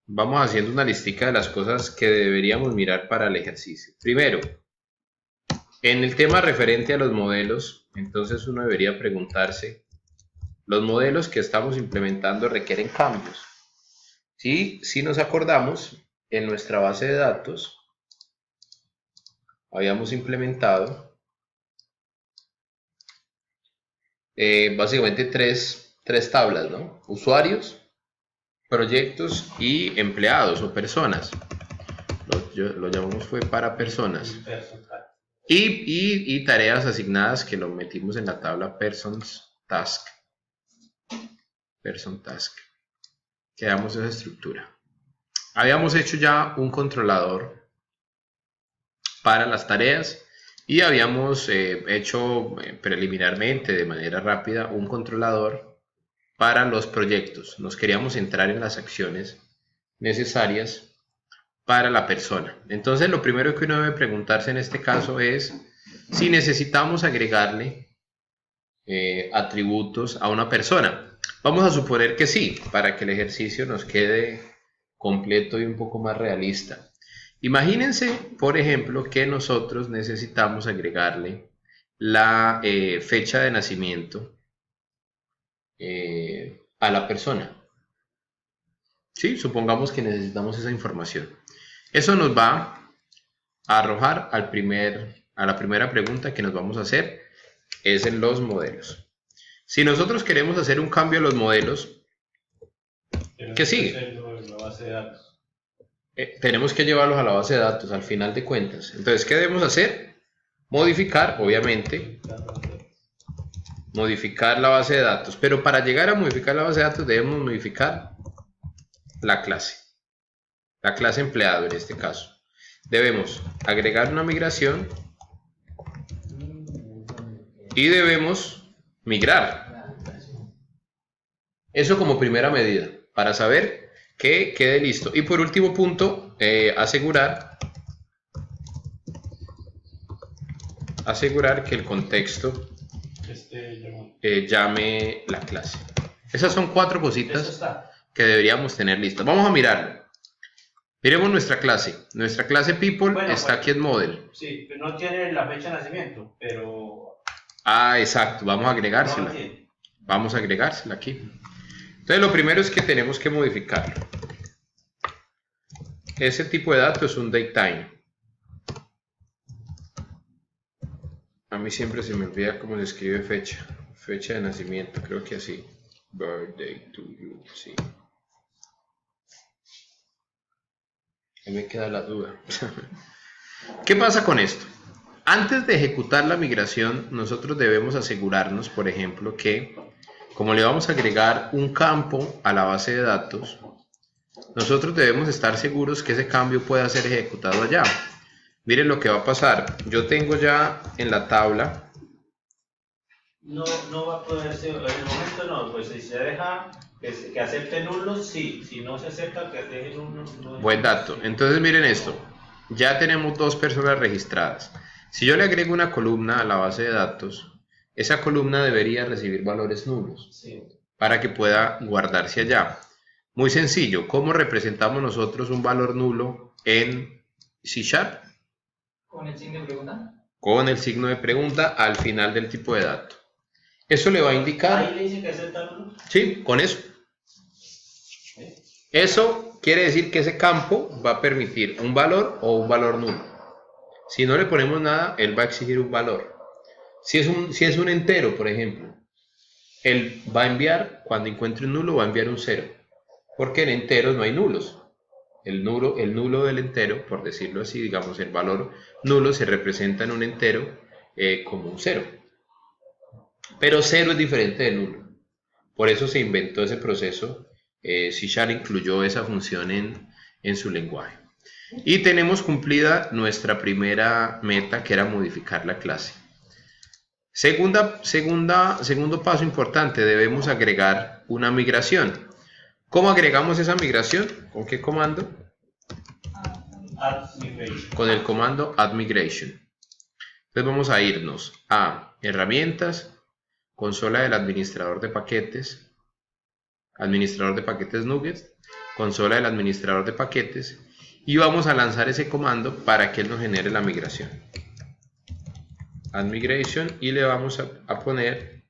vamos haciendo una listica de las cosas que deberíamos mirar para el ejercicio. Primero, en el tema referente a los modelos, entonces uno debería preguntarse, ¿los modelos que estamos implementando requieren cambios? Sí, si nos acordamos, en nuestra base de datos habíamos implementado básicamente tres tablas, ¿no? Usuarios, proyectos y empleados o personas. Lo llamamos fue para personas. Y tareas asignadas que lo metimos en la tabla persons task. Person task. Quedamos esa estructura. Habíamos hecho ya un controlador para las tareas y habíamos hecho preliminarmente de manera rápida un controlador para los proyectos. Nos queríamos entrar en las acciones necesarias para la persona. Entonces lo primero que uno debe preguntarse en este caso es si necesitamos agregarle atributos a una persona. Vamos a suponer que sí, para que el ejercicio nos quede completo y un poco más realista. Imagínense, por ejemplo, que nosotros necesitamos agregarle la fecha de nacimiento a la persona. ¿Sí? Supongamos que necesitamos esa información. Eso nos va a arrojar a la primera pregunta que nos vamos a hacer, es en los modelos. Si nosotros queremos hacer un cambio a los modelos, ¿qué sigue? Tenemos que llevarlos a la base de datos al final de cuentas. Entonces, ¿qué debemos hacer? Modificar, obviamente, modificar la base de datos. Pero para llegar a modificar la base de datos debemos modificar la clase empleado en este caso. Debemos agregar una migración y debemos migrar. Eso como primera medida para saber que quede listo. Y por último punto, asegurar que el contexto llame la clase. Esas son 4 cositas que deberíamos tener listas. Vamos a mirarlo. Miremos nuestra clase. Nuestra clase people está aquí en model. Sí, pero no tiene la fecha de nacimiento, pero... Ah, exacto. Vamos a agregársela. Vamos a agregársela aquí. Entonces lo primero es que tenemos que modificarlo. Ese tipo de dato es un datetime. A mí siempre se me olvida cómo se escribe fecha. Fecha de nacimiento, creo que así. Birthday to you, sí. Ahí me queda la duda. ¿Qué pasa con esto? Antes de ejecutar la migración, nosotros debemos asegurarnos, por ejemplo, que como le vamos a agregar un campo a la base de datos, nosotros debemos estar seguros que ese cambio pueda ser ejecutado allá. Miren lo que va a pasar. Yo tengo ya en la tabla. No va a poder ser, en el momento no, pues si se deja que acepte nulos, sí. Si no se acepta que deje nulos, no. Buen dato. Entonces miren esto. Ya tenemos 2 personas registradas. Si yo le agrego una columna a la base de datos, esa columna debería recibir valores nulos, sí, para que pueda guardarse allá. Muy sencillo. ¿Cómo representamos nosotros un valor nulo en C#? ¿Con el signo de pregunta? Con el signo de pregunta al final del tipo de dato. Eso le va a indicar... ¿Ahí le dice que acepta nulo? Sí, con eso. Eso quiere decir que ese campo va a permitir un valor o un valor nulo. Si no le ponemos nada, él va a exigir un valor. Si es un entero, por ejemplo, él va a enviar, cuando encuentre un nulo, va a enviar un 0. Porque en enteros no hay nulos. El nulo del entero, por decirlo así, digamos, el valor nulo se representa en un entero como un 0. Pero 0 es diferente de nulo. Por eso se inventó ese proceso. C# incluyó esa función en su lenguaje. Y tenemos cumplida nuestra primera meta, que era modificar la clase. Segundo paso importante, debemos agregar una migración. ¿Cómo agregamos esa migración? ¿Con qué comando? Add migration. Con el comando add migration. Entonces vamos a irnos a herramientas, consola del administrador de paquetes nuggets, consola del administrador de paquetes, y vamos a lanzar ese comando para que él nos genere la migración. Add migration, y le vamos a poner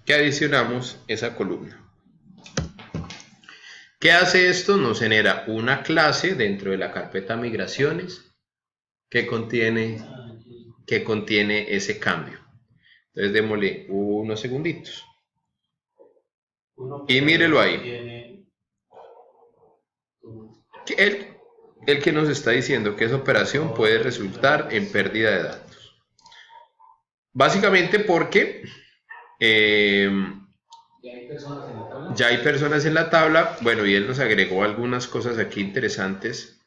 que adicionamos esa columna. ¿Qué hace esto? Nos genera una clase dentro de la carpeta migraciones que contiene ese cambio. Entonces démosle unos segunditos. Y mírelo ahí. El que nos está diciendo que esa operación puede resultar en pérdida de datos. Básicamente porque ya hay personas en la tabla. Bueno, y él nos agregó algunas cosas aquí interesantes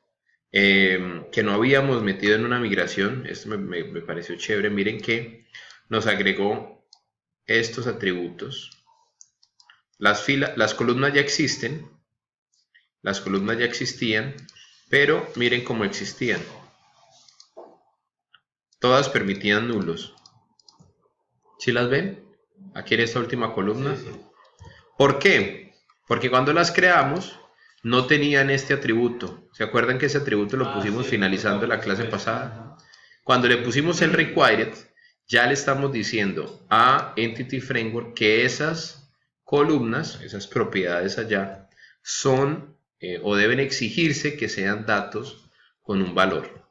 que no habíamos metido en una migración. Esto me pareció chévere. Miren que nos agregó estos atributos. Las columnas ya existen. Las columnas ya existían, pero miren cómo existían. Todas permitían nulos. ¿Sí las ven? Aquí en esta última columna. Sí. ¿Por qué? Porque cuando las creamos no tenían este atributo. ¿Se acuerdan que ese atributo lo pusimos finalizando la clase pasada? Cuando le pusimos el required, ya le estamos diciendo a Entity Framework que esas columnas, esas propiedades allá, son o deben exigirse que sean datos con un valor,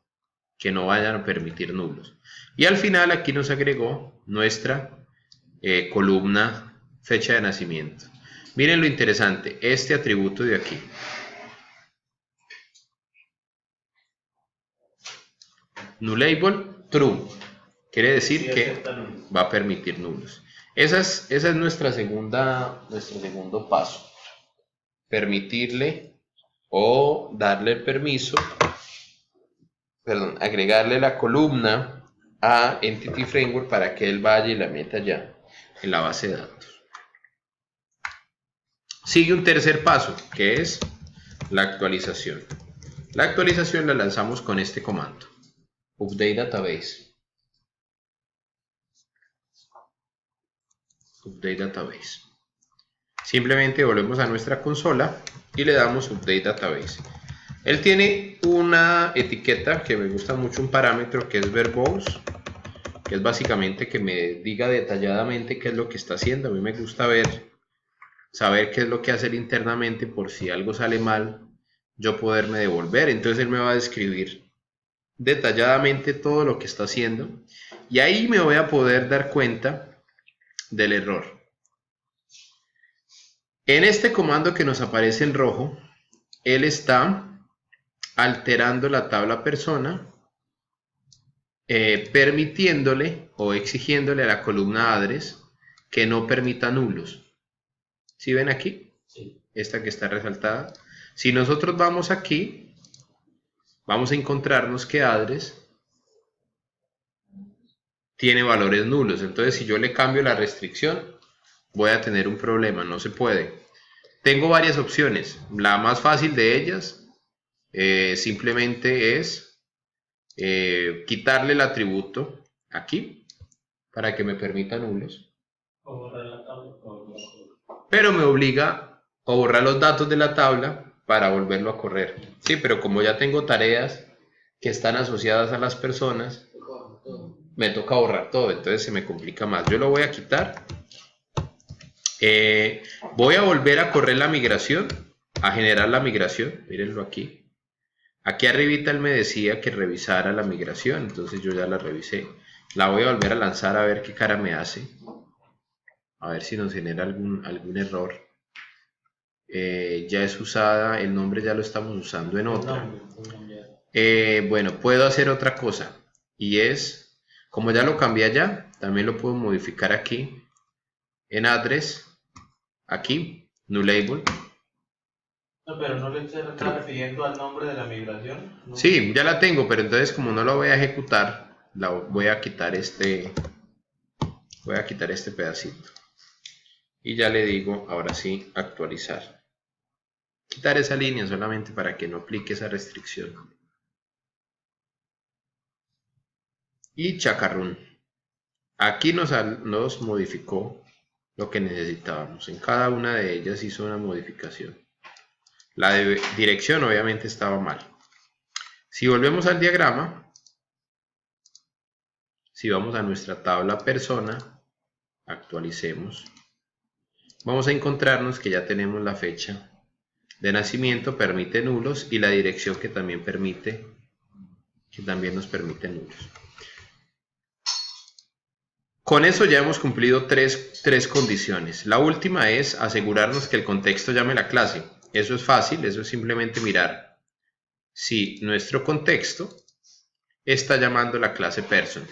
que no vayan a permitir nulos. Y al final aquí nos agregó nuestra columna fecha de nacimiento. Miren lo interesante, este atributo de aquí. Nullable true. Quiere decir que va a permitir nulos. Esa es nuestro segundo paso. Permitirle o darle el permiso, agregarle la columna a Entity Framework para que él vaya y la meta ya en la base de datos. Sigue un tercer paso, que es la actualización. La actualización la lanzamos con este comando, update database. Update database. Simplemente volvemos a nuestra consola y le damos update database. Él tiene una etiqueta que me gusta mucho, un parámetro que es verbose, que es básicamente que me diga detalladamente qué es lo que está haciendo. A mí me gusta saber qué es lo que hace él internamente, por si algo sale mal, yo poderme devolver. Entonces él me va a describir detalladamente todo lo que está haciendo y ahí me voy a poder dar cuenta del error. En este comando que nos aparece en rojo, él está alterando la tabla persona, permitiéndole o exigiéndole a la columna address que no permita nulos. ¿Sí ven aquí? Sí. Esta que está resaltada. Si nosotros vamos aquí, vamos a encontrarnos que address tiene valores nulos. Entonces, si yo le cambio la restricción, voy a tener un problema. No se puede. Tengo varias opciones. La más fácil de ellas simplemente es quitarle el atributo aquí para que me permita nulos. Pero me obliga a borrar los datos de la tabla para volverlo a correr. Sí, pero como ya tengo tareas que están asociadas a las personas, me toca borrar todo, entonces se me complica más. Yo lo voy a quitar. Voy a volver a correr la migración, a generar la migración. Mírenlo aquí. Aquí arribita él me decía que revisara la migración, entonces yo ya la revisé. La voy a volver a lanzar a ver qué cara me hace. A ver si nos genera algún error. Ya es usada, el nombre ya lo estamos usando en otra. Bueno, puedo hacer otra cosa. Y es, como ya lo cambié allá, también lo puedo modificar aquí. En address, aquí, nullable. No, pero no le está refiriendo al nombre de la migración. ¿No? Sí, ya la tengo, pero entonces como no la voy a ejecutar, voy a quitar este pedacito. Y ya le digo, ahora sí, actualizar. Quitar esa línea solamente para que no aplique esa restricción. Y chacarrón. Aquí nos modificó lo que necesitábamos. En cada una de ellas hizo una modificación. La de dirección obviamente estaba mal. Si volvemos al diagrama, si vamos a nuestra tabla persona, actualicemos, vamos a encontrarnos que ya tenemos la fecha de nacimiento, permite nulos, y la dirección que también nos permite nulos. Con eso ya hemos cumplido tres condiciones. La última es asegurarnos que el contexto llame la clase. Eso es fácil, eso es simplemente mirar si nuestro contexto está llamando la clase person.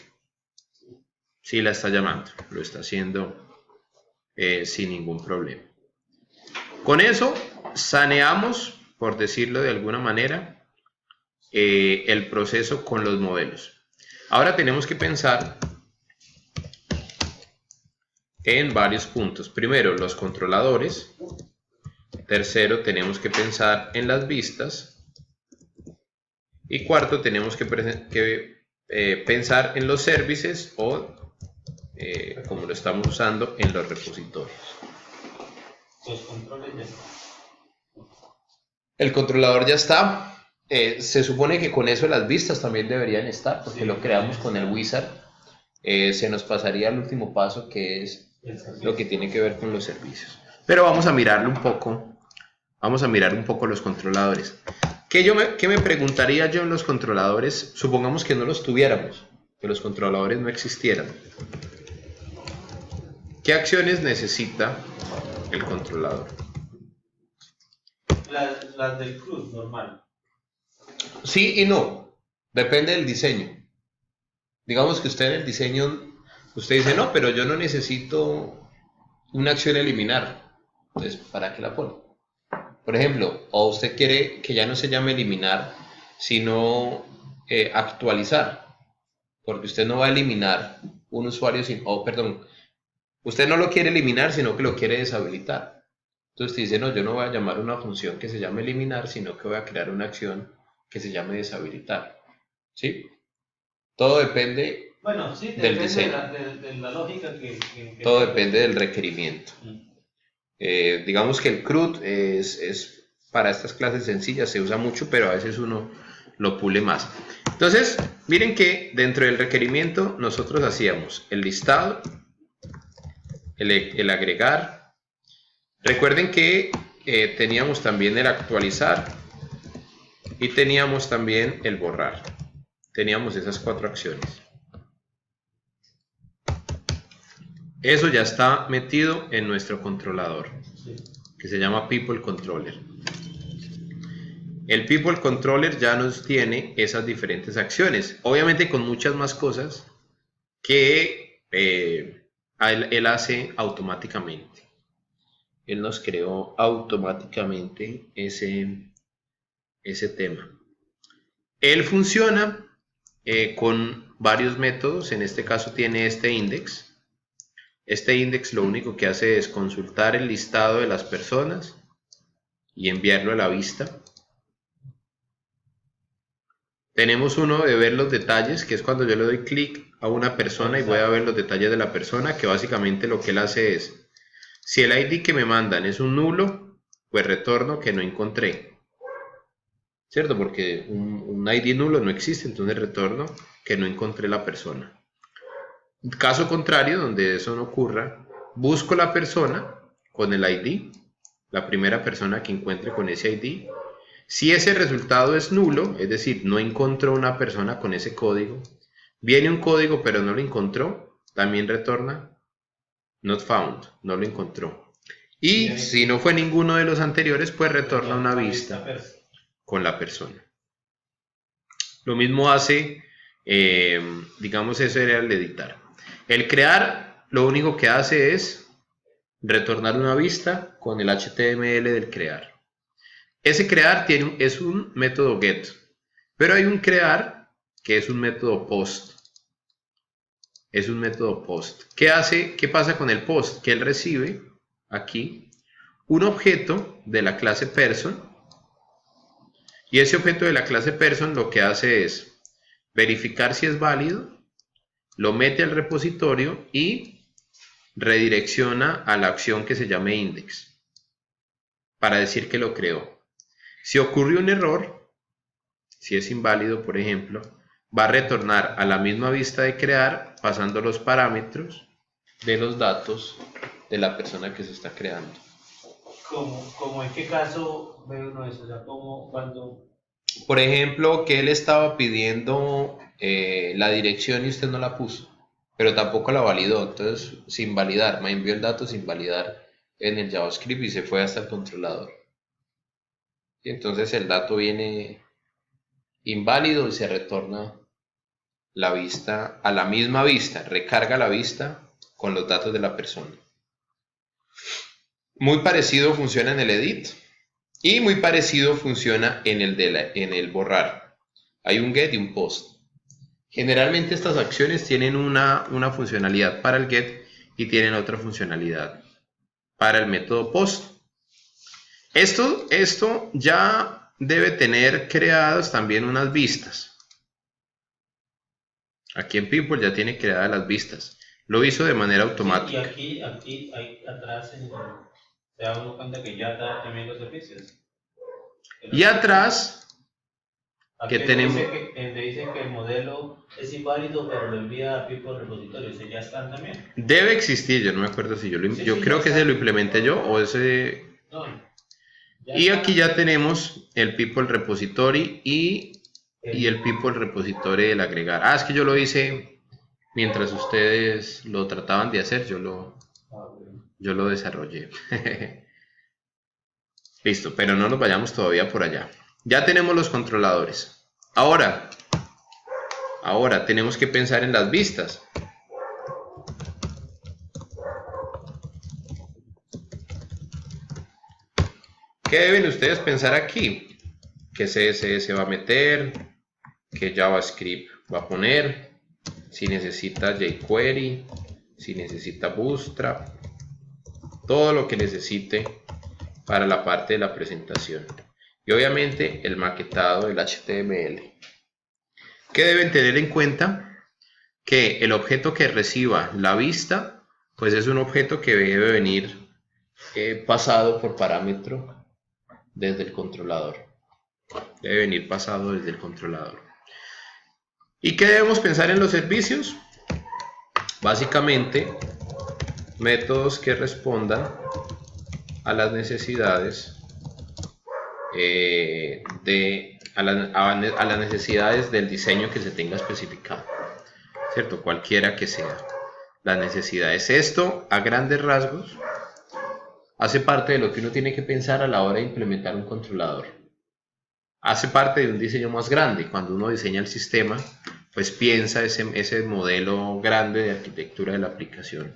Sí la está llamando, lo está haciendo sin ningún problema. Con eso saneamos, por decirlo de alguna manera, el proceso con los modelos. Ahora tenemos que pensar en varios puntos. Primero, los controladores. Tercero, tenemos que pensar en las vistas. Y cuarto, tenemos que pensar en los services o, como lo estamos usando, en los repositorios. Los controles ya están. El controlador ya está. Se supone que con eso las vistas también deberían estar, porque sí, lo creamos con el wizard. Se nos pasaría al último paso, que es lo que tiene que ver con los servicios. Pero vamos a mirarlo un poco. Vamos a mirar un poco los controladores. ¿Qué me preguntaría yo en los controladores? Supongamos que no los tuviéramos, que los controladores no existieran. ¿Qué acciones necesita el controlador? Las del CRUD, normal. Sí y no. Depende del diseño. Digamos que usted en el diseño, usted dice, no, pero yo no necesito una acción eliminar. Entonces, ¿para qué la pone? Por ejemplo, o usted quiere que ya no se llame eliminar, sino actualizar. Porque usted no va a eliminar un usuario usted no lo quiere eliminar, sino que lo quiere deshabilitar. Entonces usted dice, no, yo no voy a llamar una función que se llame eliminar, sino que voy a crear una acción que se llame deshabilitar. ¿Sí? Todo depende del diseño. De la lógica que todo depende del requerimiento. Digamos que el CRUD es para estas clases sencillas, se usa mucho, pero a veces uno lo pule más. Entonces, miren que dentro del requerimiento nosotros hacíamos el listado, el agregar. Recuerden que teníamos también el actualizar y teníamos también el borrar. Teníamos esas 4 acciones. Eso ya está metido en nuestro controlador, que se llama People Controller. El People Controller ya nos tiene esas diferentes acciones, obviamente con muchas más cosas que él hace automáticamente. Él nos creó automáticamente ese tema. Él funciona con varios métodos. En este caso tiene este index. Este index lo único que hace es consultar el listado de las personas y enviarlo a la vista. Tenemos uno de ver los detalles, que es cuando yo le doy clic a una persona y voy a ver los detalles de la persona, que básicamente lo que él hace es, si el ID que me mandan es un nulo, pues retorno que no encontré. ¿Cierto? Porque un ID nulo no existe, entonces retorno que no encontré la persona. Caso contrario, donde eso no ocurra, busco la persona con el ID, la primera persona que encuentre con ese ID. Si ese resultado es nulo, es decir, no encontró una persona con ese código, viene un código pero no lo encontró, también retorna not found, no lo encontró. Y si no fue ninguno de los anteriores, pues retorna una vista con la persona. Lo mismo hace, digamos, eso era el editar. El crear, lo único que hace es retornar una vista con el HTML del crear. Ese crear es un método get, pero hay un crear que es un método post. Es un método post. ¿Qué pasa con el post? Que él recibe aquí un objeto de la clase person, y ese objeto de la clase person lo que hace es verificar si es válido, lo mete al repositorio y redirecciona a la acción que se llame index para decir que lo creó. Si ocurre un error, si es inválido, por ejemplo, va a retornar a la misma vista de crear pasando los parámetros de los datos de la persona que se está creando. ¿Cómo en qué caso ve uno eso? O sea, como cuando... Por ejemplo, que él estaba pidiendo la dirección y usted no la puso, pero tampoco la validó, entonces sin validar, me envió el dato sin validar en el JavaScript y se fue hasta el controlador. Y entonces el dato viene inválido y se retorna la vista a la misma vista, recarga la vista con los datos de la persona. Muy parecido funciona en el edit y muy parecido funciona en el borrar. Hay un get y un post. Generalmente estas acciones tienen una funcionalidad para el get y tienen otra funcionalidad para el método post. Esto ya debe tener creadas también unas vistas. Aquí en People ya tiene creadas las vistas. Lo hizo de manera automática. Sí, y aquí atrás se da uno cuenta que ya está también los servicios. Y atrás, aquí que tenemos... dice que el modelo es inválido, pero lo envía a People repositorio. ¿Ese ya están también? Debe existir, yo no me acuerdo si yo creo que ese lo implementé yo o ese... No, y aquí ya tenemos el People repository y el People repository del agregar. Ah, es que yo lo hice mientras ustedes lo trataban de hacer, yo lo desarrollé. Listo, pero no nos vayamos todavía por allá. Ya tenemos los controladores. Ahora tenemos que pensar en las vistas. ¿Qué deben ustedes pensar aquí? ¿Qué CSS va a meter? ¿Qué JavaScript va a poner? Si necesita jQuery, si necesita Bootstrap, todo lo que necesite para la parte de la presentación. Y obviamente el maquetado del HTML. ¿Qué deben tener en cuenta? Que el objeto que reciba la vista, pues es un objeto que debe venir pasado por parámetro desde el controlador. Debe venir pasado desde el controlador. ¿Y qué debemos pensar en los servicios? Básicamente, métodos que respondan a las necesidades a las necesidades del diseño que se tenga especificado, ¿cierto? Cualquiera que sea las necesidades. Esto, a grandes rasgos, hace parte de lo que uno tiene que pensar a la hora de implementar un controlador. Hace parte de un diseño más grande. Cuando uno diseña el sistema, pues piensa ese modelo grande de arquitectura de la aplicación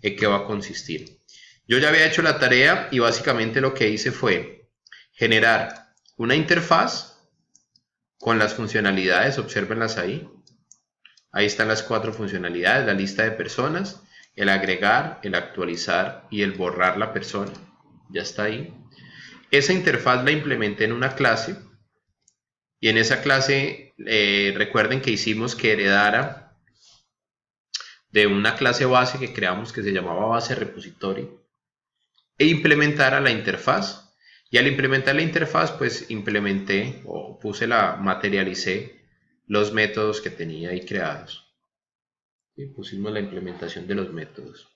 en qué va a consistir. Yo ya había hecho la tarea y básicamente lo que hice fue generar una interfaz con las funcionalidades, obsérvenlas ahí. Ahí están las 4 funcionalidades, la lista de personas, el agregar, el actualizar y el borrar la persona. Ya está ahí. Esa interfaz la implementé en una clase y en esa clase recuerden que hicimos que heredara de una clase base que creamos que se llamaba base repository e implementara la interfaz. Y al implementar la interfaz, pues implementé o materialicé los métodos que tenía ahí creados. Y pusimos la implementación de los métodos.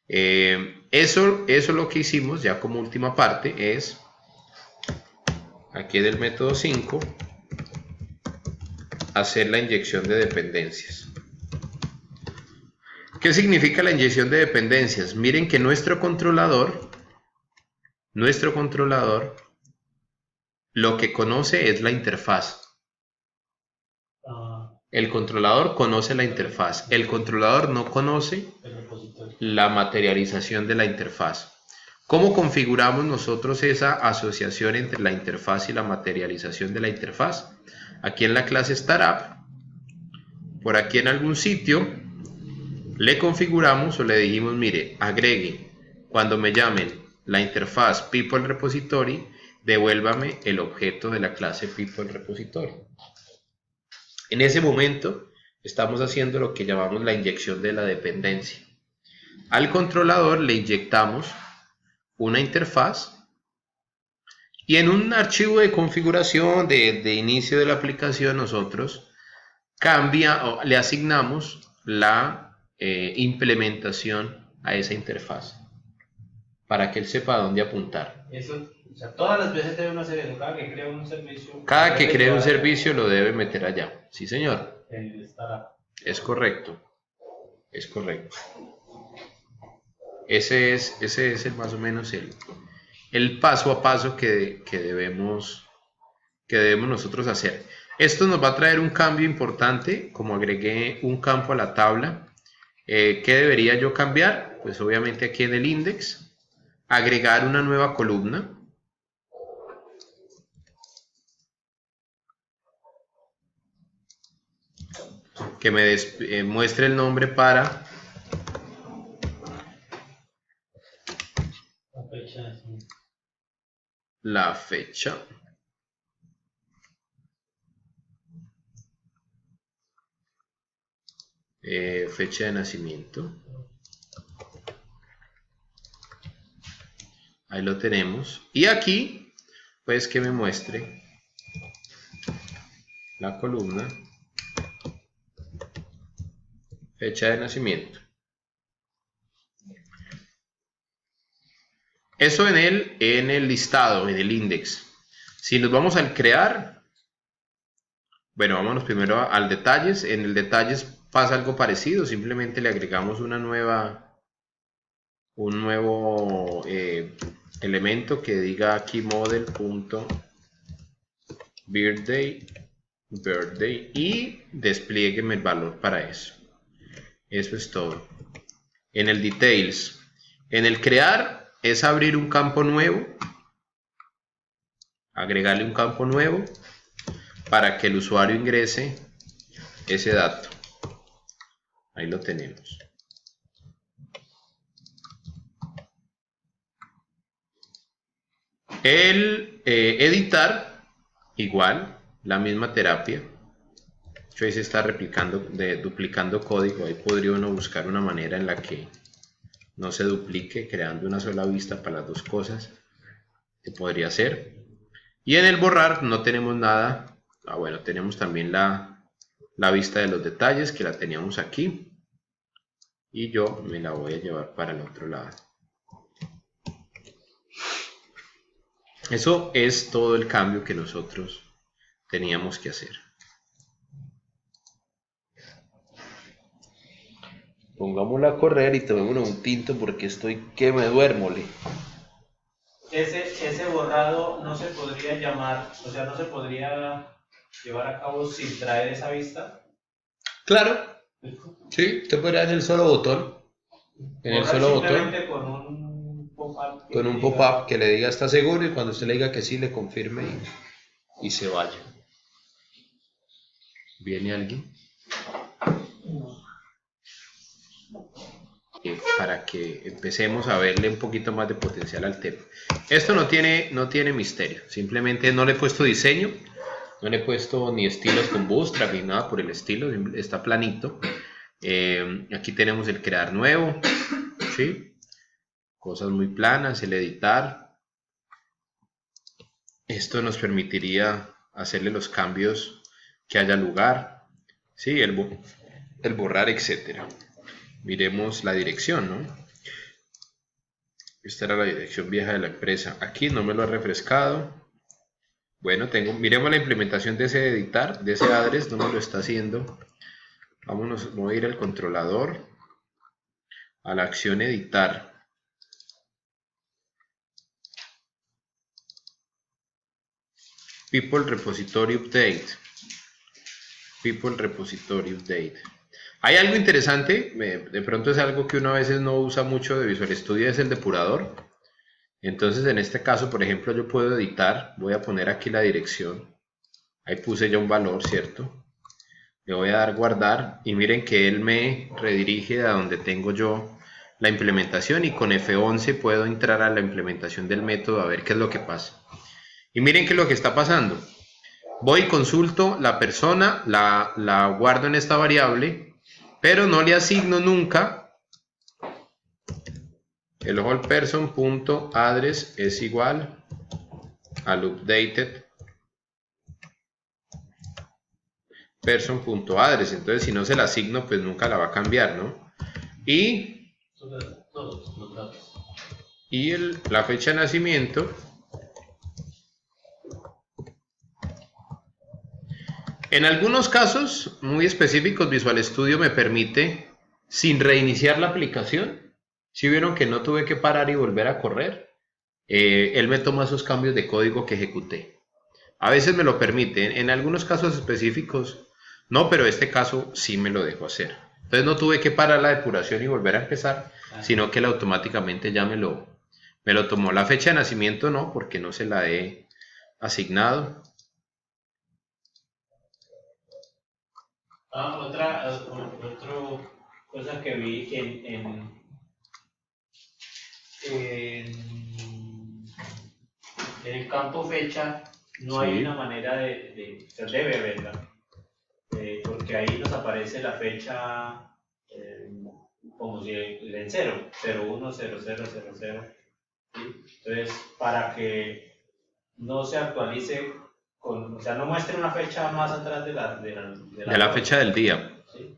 Eso lo que hicimos ya como última parte es, aquí del método 5, hacer la inyección de dependencias. ¿Qué significa la inyección de dependencias? Miren que nuestro controlador lo que conoce es la interfaz. El controlador conoce la interfaz. El controlador no conoce la materialización de la interfaz. ¿Cómo configuramos nosotros esa asociación entre la interfaz y la materialización de la interfaz? Aquí en la clase Startup, por aquí en algún sitio, le configuramos o le dijimos, mire, agregue, cuando me llamen la interfaz People Repository, devuélvame el objeto de la clase People Repository. En ese momento estamos haciendo lo que llamamos la inyección de la dependencia. Al controlador le inyectamos una interfaz y en un archivo de configuración de inicio de la aplicación nosotros le asignamos la implementación a esa interfaz para que él sepa a dónde apuntar. Eso, o sea, todas las veces debe uno hacer eso, cada que crea un servicio. Cada que cree un servicio lo debe meter allá. Sí, señor. El startup. Es correcto. Es correcto. Ese es más o menos el paso a paso que debemos nosotros hacer. Esto nos va a traer un cambio importante, como agregué un campo a la tabla. ¿Qué debería yo cambiar? Pues obviamente aquí en el index, agregar una nueva columna. Que me muestre el nombre para la fecha. Fecha de nacimiento. Ahí lo tenemos. Y aquí, pues que me muestre la columna fecha de nacimiento. Eso en el listado, en el index. Si nos vamos al crear, bueno, vámonos primero al detalles. En el detalles pasa algo parecido, simplemente le agregamos un nuevo elemento que diga aquí model.birthday y despliegueme el valor para eso. Eso es todo. En el details, en el crear es abrir un campo nuevo, agregarle un campo nuevo para que el usuario ingrese ese dato. Ahí lo tenemos. El editar, igual, la misma terapia. Ahí se está duplicando código. Ahí podría uno buscar una manera en la que no se duplique, creando una sola vista para las dos cosas. Se podría hacer. Y en el borrar no tenemos nada. Bueno, tenemos también la vista de los detalles que la teníamos aquí. Y yo me la voy a llevar para el otro lado. Eso es todo el cambio que nosotros teníamos que hacer. Pongámosla a correr y tomémonos un tinto porque estoy que me duermo. Ese borrado no se podría llamar, o sea, no se podría llevar a cabo sin traer esa vista. Claro. Sí, usted podría hacer el solo botón. En el solo botón. Con un pop-up. Con un pop-up que le diga está seguro y cuando usted le diga que sí, le confirme y se vaya. ¿Viene alguien? Para que empecemos a verle un poquito más de potencial al tema. Esto no tiene misterio, simplemente no le he puesto diseño, no le he puesto ni estilos con Bootstrap ni nada por el estilo, está planito. Aquí tenemos el crear nuevo, ¿sí? Cosas muy planas, el editar. Esto nos permitiría hacerle los cambios que haya lugar, ¿sí? El borrar, etcétera. Miremos la dirección, ¿no? Esta era la dirección vieja de la empresa. Aquí no me lo ha refrescado. Bueno, miremos la implementación de ese editar, de ese address, no me lo está haciendo. Voy a ir al controlador, a la acción editar. People Repository Update. People Repository Update. Hay algo interesante, de pronto es algo que uno a veces no usa mucho de Visual Studio, es el depurador. Entonces en este caso, por ejemplo, yo puedo editar, voy a poner aquí la dirección. Ahí puse ya un valor, ¿cierto? Le voy a dar guardar y miren que él me redirige a donde tengo yo la implementación y con F11 puedo entrar a la implementación del método a ver qué es lo que pasa. Y miren qué es lo que está pasando. Voy y consulto la persona, la guardo en esta variable, pero no le asigno nunca el whole person.address es igual al updated person.address. Entonces, si no se la asigno, pues nunca la va a cambiar, ¿no? Y Todos los datos. la fecha de nacimiento. En algunos casos muy específicos, Visual Studio me permite, sin reiniciar la aplicación, si vieron que no tuve que parar y volver a correr, él me toma esos cambios de código que ejecuté. A veces me lo permite, en algunos casos específicos no, pero este caso sí me lo dejó hacer. Entonces no tuve que parar la depuración y volver a empezar, sino que él automáticamente ya me lo tomó. La fecha de nacimiento no, porque no se la he asignado. Otra cosa que vi en el campo fecha no hay una manera se debe haberla, porque ahí nos aparece la fecha como si en 0, 01, 00, 00. ¿Sí? Entonces, para que no se actualice, o sea, no muestre una fecha más atrás de la fecha del día. ¿Sí?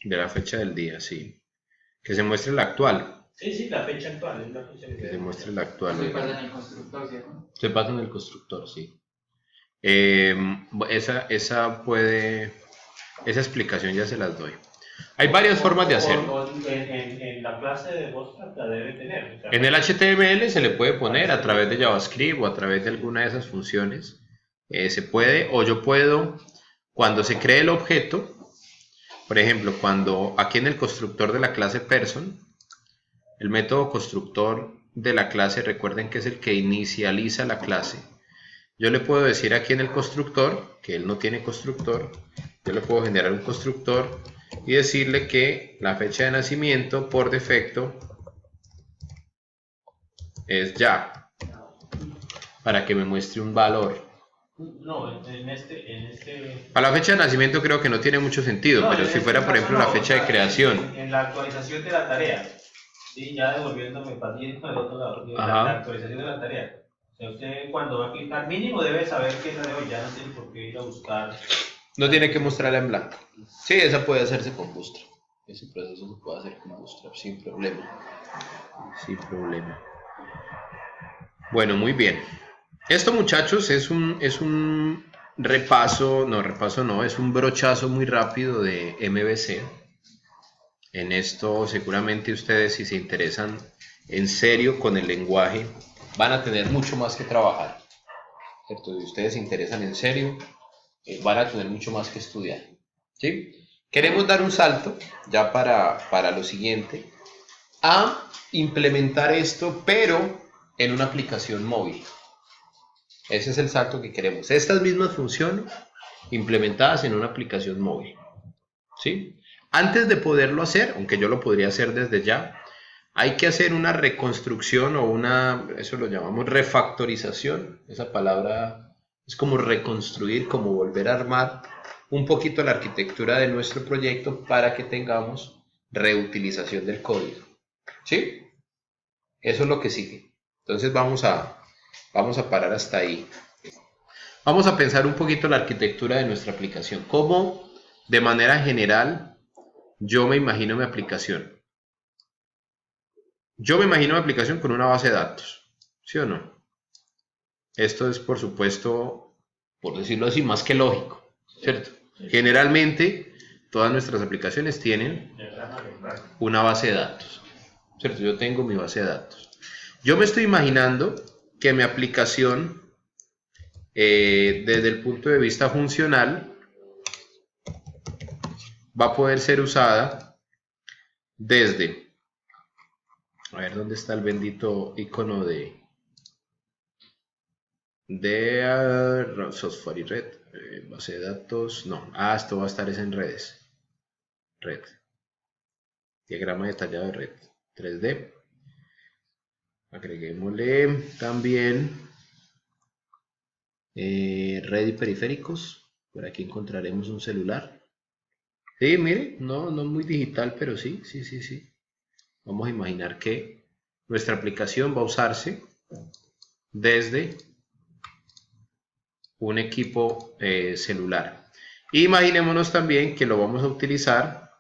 De la fecha del día, sí. Que se muestre la actual. Sí, la fecha actual. Es la fecha que se muestre la actual. Se pasa en el constructor, ¿cierto? Se pasa en el constructor, sí. Esa explicación ya se las doy. Hay varias formas de hacerlo. En la clase de Bootstrap la debe tener. O sea, en el HTML se le puede poner a través de JavaScript o a través de alguna de esas funciones. Se puede, o yo puedo, cuando se cree el objeto, por ejemplo, cuando aquí en el constructor de la clase person, el método constructor de la clase, recuerden que es el que inicializa la clase. Yo le puedo decir aquí en el constructor, que él no tiene constructor, yo le puedo generar un constructor y decirle que la fecha de nacimiento por defecto es ya, para que me muestre un valor. No, en este... A la fecha de nacimiento creo que no tiene mucho sentido, pero si fuera por ejemplo la fecha de creación. En la actualización de la tarea, sí, ya devolviéndome paciente al otro lado, la actualización de la tarea. O sea, usted cuando va a clicar mínimo debe saber que esa debe, ya no tiene por qué ir a buscar. No tiene que mostrarla en blanco. Sí, esa puede hacerse con Bootstrap. Ese proceso se puede hacer con Bootstrap sin problema. Sin problema. Bueno, muy bien. Esto, muchachos, es un repaso, no, es un brochazo muy rápido de MVC. En esto seguramente ustedes, si se interesan en serio con el lenguaje, van a tener mucho más que trabajar, ¿cierto? Si ustedes se interesan en serio, van a tener mucho más que estudiar, ¿sí? Queremos dar un salto ya para lo siguiente, a implementar esto, pero en una aplicación móvil. Ese es el salto que queremos. Estas mismas funciones implementadas en una aplicación móvil, ¿sí? Antes de poderlo hacer, aunque yo lo podría hacer desde ya, hay que hacer una reconstrucción o eso lo llamamos refactorización. Esa palabra es como reconstruir, como volver a armar un poquito la arquitectura de nuestro proyecto para que tengamos reutilización del código, ¿sí? Eso es lo que sigue. Entonces vamos a parar hasta ahí. Vamos a pensar un poquito la arquitectura de nuestra aplicación. ¿Cómo, de manera general, yo me imagino mi aplicación? Yo me imagino mi aplicación con una base de datos, ¿sí o no? Esto es, por supuesto, por decirlo así, más que lógico, ¿cierto? Generalmente, todas nuestras aplicaciones tienen una base de datos, ¿cierto? Yo tengo mi base de datos. Yo me estoy imaginando que mi aplicación, desde el punto de vista funcional, va a poder ser usada desde... A ver, ¿dónde está el bendito icono de Safari Red? Base de datos, no. Esto va a estar en redes. Red. Diagrama detallado de red. 3D. Agreguémosle también red y periféricos. Por aquí encontraremos un celular. Sí, mire, no muy digital, pero sí. Vamos a imaginar que nuestra aplicación va a usarse desde un equipo celular. Imaginémonos también que lo vamos a utilizar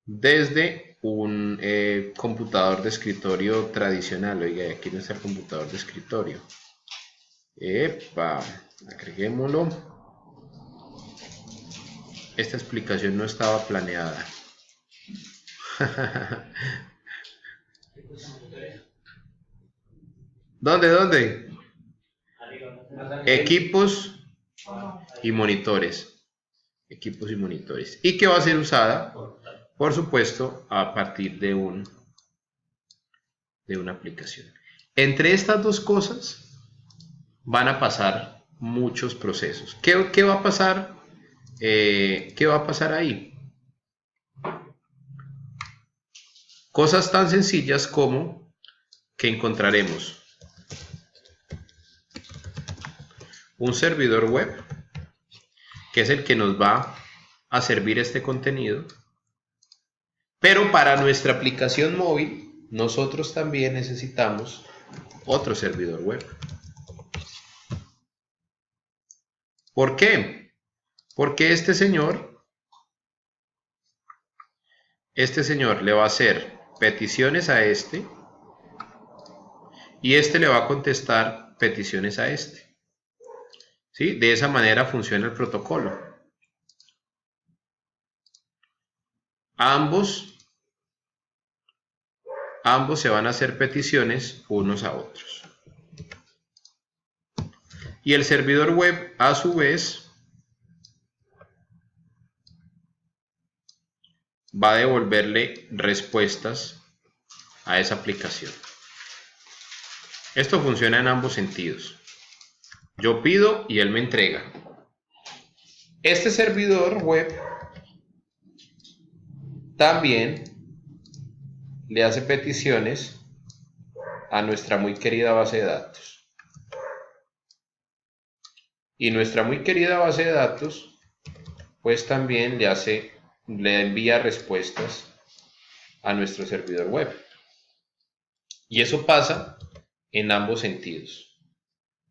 desde un computador de escritorio tradicional. Oiga, aquí no está el computador de escritorio. Epa, agreguémoslo. Esta explicación no estaba planeada. ¿Dónde? Equipos y monitores. Equipos y monitores. ¿Y qué va a ser usada? Por supuesto, a partir de una aplicación. Entre estas dos cosas van a pasar muchos procesos. ¿Qué va a pasar? ¿Qué va a pasar ahí? Cosas tan sencillas como que encontraremos un servidor web, que es el que nos va a servir este contenido, pero para nuestra aplicación móvil nosotros también necesitamos otro servidor web. ¿Por qué? Porque este señor le va a hacer peticiones a este y este le va a contestar peticiones a este. ¿Sí? De esa manera funciona el protocolo. Ambos se van a hacer peticiones unos a otros. Y el servidor web, a su vez, va a devolverle respuestas a esa aplicación. Esto funciona en ambos sentidos. Yo pido y él me entrega. Este servidor web también le hace peticiones a nuestra muy querida base de datos. Y nuestra muy querida base de datos, pues también le envía respuestas a nuestro servidor web. Y eso pasa en ambos sentidos.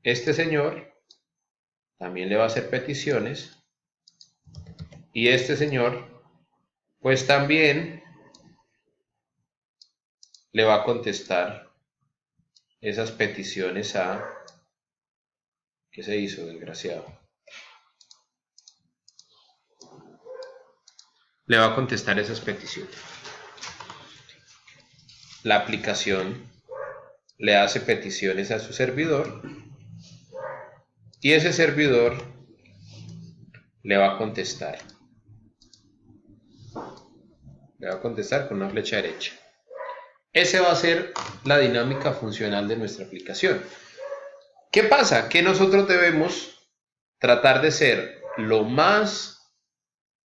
Este señor también le va a hacer peticiones y este señor pues también le va a contestar esas peticiones a... ¿Qué se hizo, desgraciado? Le va a contestar esas peticiones. La aplicación le hace peticiones a su servidor y ese servidor le va a contestar. Le va a contestar con una flecha derecha. Esa va a ser la dinámica funcional de nuestra aplicación. ¿Qué pasa? Que nosotros debemos tratar de ser lo más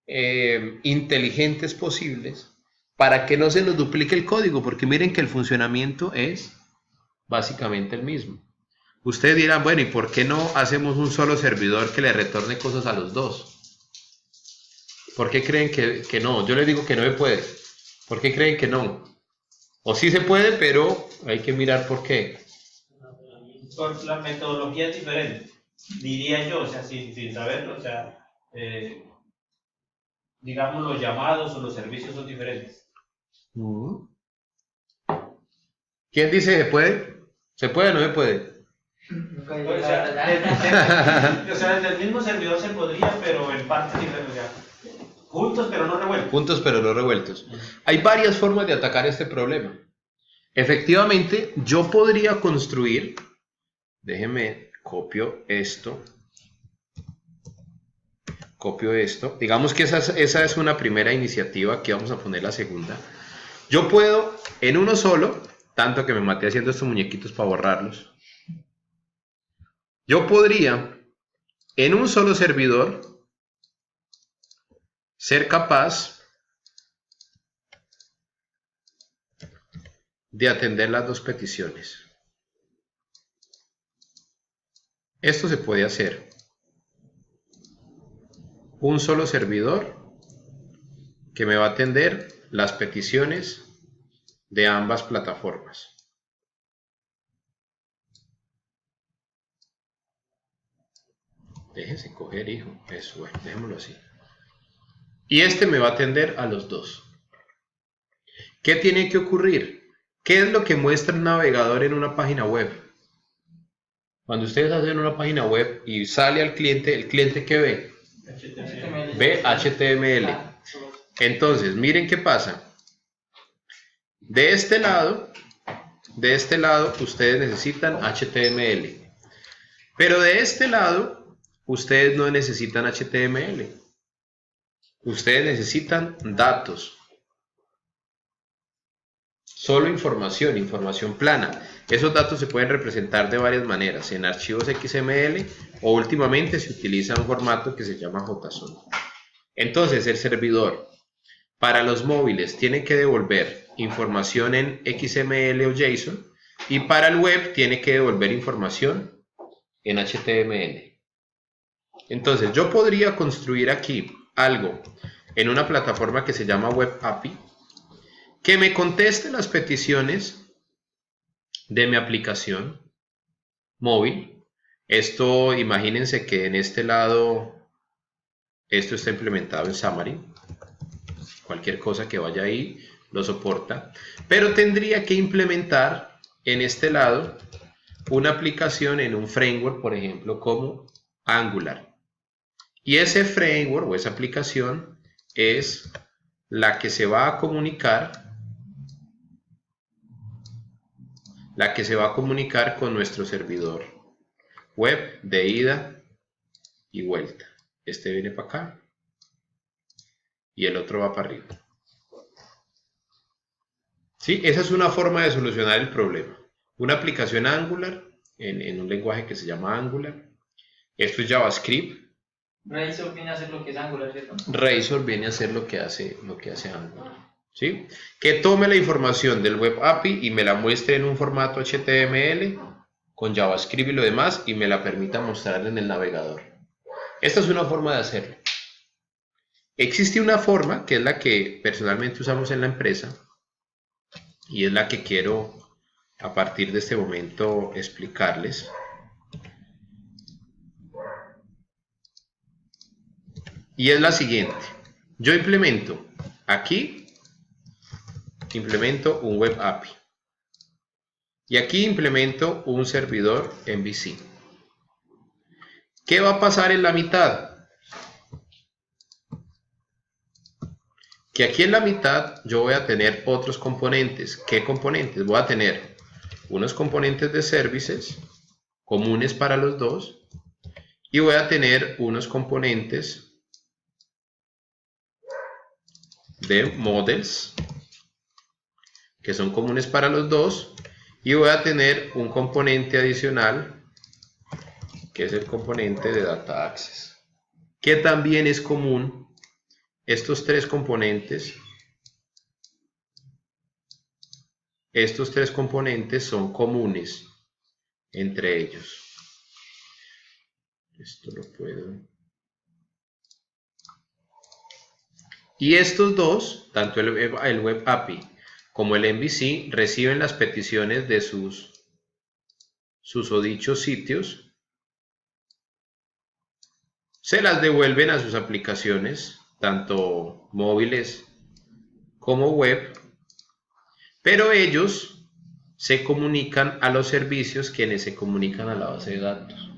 inteligentes posibles para que no se nos duplique el código, porque miren que el funcionamiento es básicamente el mismo. Ustedes dirán, bueno, ¿y por qué no hacemos un solo servidor que le retorne cosas a los dos? ¿Por qué creen que no? Yo les digo que no se puede. ¿Por qué creen que no? O sí se puede, pero hay que mirar por qué. Por la metodología es diferente, diría yo, o sea, sin saberlo, o sea, digamos los llamados o los servicios son diferentes. ¿Quién dice se puede? ¿Se puede o no se puede? O sea, desde el mismo servidor se podría, pero en partes diferentes, o sea, juntos pero no revueltos. Juntos pero no revueltos. Hay varias formas de atacar este problema. Efectivamente, yo podría construir, déjenme, copio esto, digamos que esa es una primera iniciativa, aquí vamos a poner la segunda. Yo puedo, en uno solo, tanto que me maté haciendo estos muñequitos para borrarlos, yo podría, en un solo servidor, ser capaz de atender las dos peticiones. Esto se puede hacer. Un solo servidor que me va a atender las peticiones de ambas plataformas. Déjese coger, hijo. Eso, bueno, dejémoslo así. Y este me va a atender a los dos. ¿Qué tiene que ocurrir? ¿Qué es lo que muestra un navegador en una página web? Cuando ustedes hacen una página web y sale al cliente, ¿el cliente qué ve? HTML. Ve HTML. Entonces, miren qué pasa. De este lado, ustedes necesitan HTML. Pero de este lado, ustedes no necesitan HTML. Ustedes necesitan datos. Solo información, información plana. Esos datos se pueden representar de varias maneras, en archivos XML o últimamente se utiliza un formato que se llama JSON. Entonces, el servidor para los móviles tiene que devolver información en XML o JSON y para el web tiene que devolver información en HTML. Entonces, yo podría construir aquí algo en una plataforma que se llama Web API que me conteste las peticiones de mi aplicación móvil. Esto, imagínense que en este lado, esto está implementado en Xamarin. Cualquier cosa que vaya ahí lo soporta. Pero tendría que implementar en este lado una aplicación en un framework, por ejemplo, como Angular. Y ese framework o esa aplicación es la que se va a comunicar con nuestro servidor web de ida y vuelta. Este viene para acá y el otro va para arriba. ¿Sí? Esa es una forma de solucionar el problema. Una aplicación Angular en un lenguaje que se llama Angular. Esto es JavaScript. Razor viene a hacer lo que es Angular, ¿cierto? Razor viene a hacer lo que hace Angular. ¿Sí? Que tome la información del Web API y me la muestre en un formato HTML con JavaScript y lo demás y me la permita mostrar en el navegador. Esta es una forma de hacerlo. Existe una forma que es la que personalmente usamos en la empresa y es la que quiero a partir de este momento explicarles. Y es la siguiente. Yo implemento aquí un Web API. Y aquí implemento un servidor MVC. ¿Qué va a pasar en la mitad? Que aquí en la mitad yo voy a tener otros componentes. ¿Qué componentes? Voy a tener unos componentes de services comunes para los dos y voy a tener unos componentes de models que son comunes para los dos y voy a tener un componente adicional que es el componente de Data Access, que también es común. Estos tres componentes son comunes entre ellos. Esto lo puedo. Y estos dos, tanto el Web API como el MVC, reciben las peticiones de sus susodichos sitios, se las devuelven a sus aplicaciones, tanto móviles como web, pero ellos se comunican a los servicios quienes se comunican a la base de datos.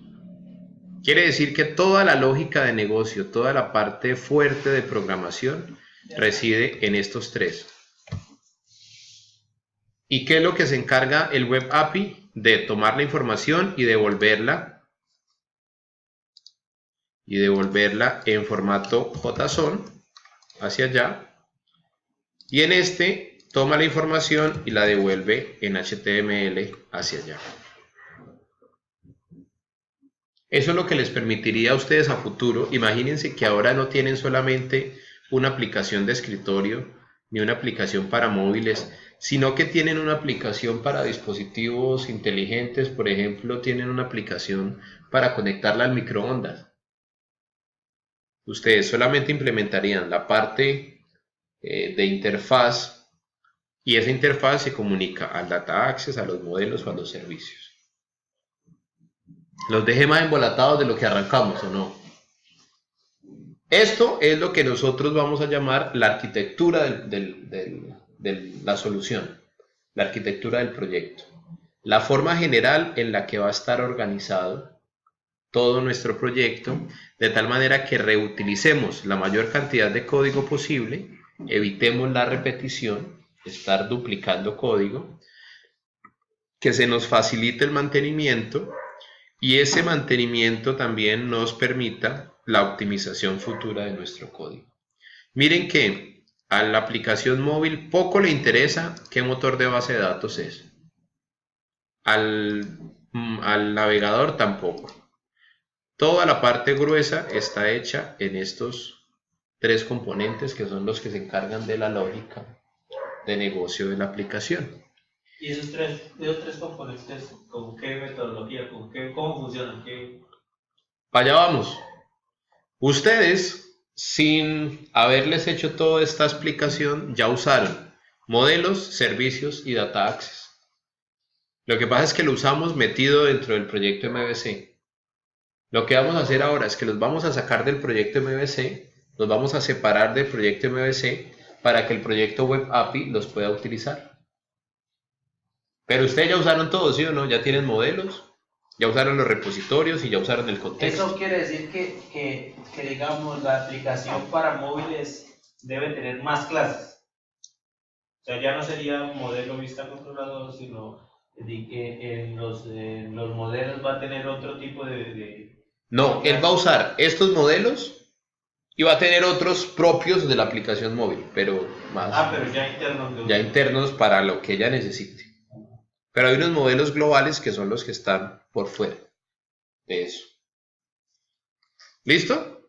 Quiere decir que toda la lógica de negocio, toda la parte fuerte de programación reside en estos tres. ¿Y qué es lo que se encarga el Web API? De tomar la información y devolverla en formato JSON hacia allá. Y en este toma la información y la devuelve en HTML hacia allá. Eso es lo que les permitiría a ustedes a futuro. Imagínense que ahora no tienen solamente una aplicación de escritorio ni una aplicación para móviles, sino que tienen una aplicación para dispositivos inteligentes. Por ejemplo, tienen una aplicación para conectarla al microondas. Ustedes solamente implementarían la parte de interfaz y esa interfaz se comunica al Data Access, a los modelos o a los servicios. los deje más embolatados de lo que arrancamos, ¿o no? Esto es lo que nosotros vamos a llamar la arquitectura de la solución, la arquitectura del proyecto. La forma general en la que va a estar organizado todo nuestro proyecto, de tal manera que reutilicemos la mayor cantidad de código posible, evitemos la repetición, estar duplicando código, que se nos facilite el mantenimiento y ese mantenimiento también nos permita la optimización futura de nuestro código. Miren que a la aplicación móvil poco le interesa qué motor de base de datos es. Al navegador tampoco. Toda la parte gruesa está hecha en estos tres componentes que son los que se encargan de la lógica de negocio de la aplicación. ¿Y esos tres componentes, con qué metodología, cómo funcionan? Allá vamos. Ustedes, sin haberles hecho toda esta explicación, ya usaron modelos, servicios y data access. Lo que pasa es que lo usamos metido dentro del proyecto MVC. Lo que vamos a hacer ahora es que los vamos a sacar del proyecto MVC, los vamos a separar del proyecto MVC para que el proyecto Web API los pueda utilizar. Pero ustedes ya usaron todo, ¿sí o no? Ya tienen modelos, ya usaron los repositorios y ya usaron el contexto. Eso quiere decir que digamos, la aplicación para móviles debe tener más clases. O sea, ya no sería modelo vista controlador, sino que en los modelos va a tener otro tipo de... No, él va a usar estos modelos y va a tener otros propios de la aplicación móvil, pero más... pero ya internos. Ya internos para lo que ella necesite. Pero hay unos modelos globales que son los que están por fuera de eso. ¿Listo?